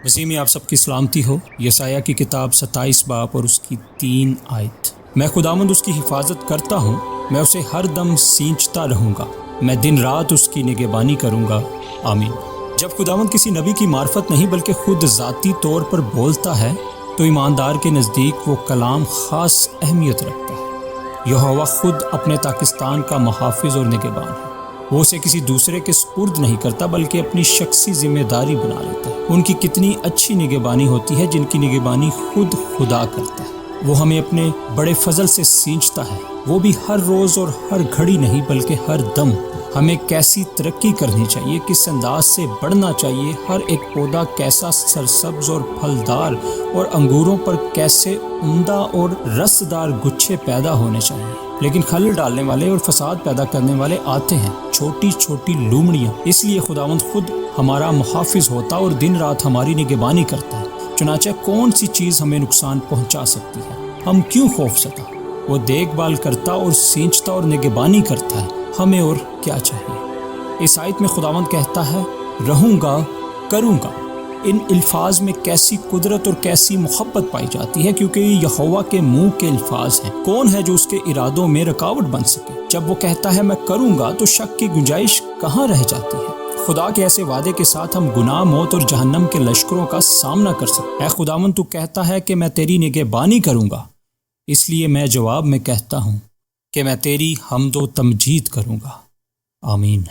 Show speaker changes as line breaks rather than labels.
وسیع میں آپ سب کی سلامتی ہو۔ یسایہ کی کتاب 27 باب اور اس کی 3 آیت۔ میں خداوند اس کی حفاظت کرتا ہوں، میں اسے ہر دم سینچتا رہوں گا، میں دن رات اس کی نگہبانی کروں گا۔ آمین۔ جب خداوند کسی نبی کی معرفت نہیں بلکہ خود ذاتی طور پر بولتا ہے تو ایماندار کے نزدیک وہ کلام خاص اہمیت رکھتا ہے۔ یہوہ خود اپنے پاکستان کا محافظ اور نگہبان ہے۔ وہ اسے کسی دوسرے کے سپرد نہیں کرتا بلکہ اپنی شخصی ذمہ داری بنا لیتا ہے۔ ان کی کتنی اچھی نگہبانی ہوتی ہے جن کی نگہبانی خود خدا کرتا ہے۔ وہ ہمیں اپنے بڑے فضل سے سینچتا ہے، وہ بھی ہر روز اور ہر گھڑی نہیں بلکہ ہر دم۔ ہمیں کیسی ترقی کرنی چاہیے، کس انداز سے بڑھنا چاہیے، ہر ایک پودا کیسا سرسبز اور پھلدار اور انگوروں پر کیسے عمدہ اور رسدار گچھے پیدا ہونے چاہیے۔ لیکن خلل ڈالنے والے اور فساد پیدا کرنے والے آتے ہیں، چھوٹی چھوٹی لومڑیاں۔ اس لیے خداوند خود ہمارا محافظ ہوتا اور دن رات ہماری نگہبانی کرتا ہے۔ چنانچہ کون سی چیز ہمیں نقصان پہنچا سکتی ہے؟ ہم کیوں خوف زدہ؟ وہ دیکھ بھال کرتا اور سینچتا اور نگہبانی کرتا ہے، ہمیں اور کیا چاہیے؟ اس آیت میں خداوند کہتا ہے رہوں گا، کروں گا۔ ان الفاظ میں کیسی قدرت اور کیسی محبت پائی جاتی ہے، کیونکہ یہ یہوہ کے منہ کے الفاظ ہیں۔ کون ہے جو اس کے ارادوں میں رکاوٹ بن سکے؟ جب وہ کہتا ہے میں کروں گا تو شک کی گنجائش کہاں رہ جاتی ہے؟ خدا کے ایسے وعدے کے ساتھ ہم گناہ، موت اور جہنم کے لشکروں کا سامنا کر سکتے۔ اے خداوند، تو کہتا ہے کہ میں تیری نگہبانی کروں گا، اس لیے میں جواب میں کہتا ہوں کہ میں تیری حمد و تمجید کروں گا۔ آمین۔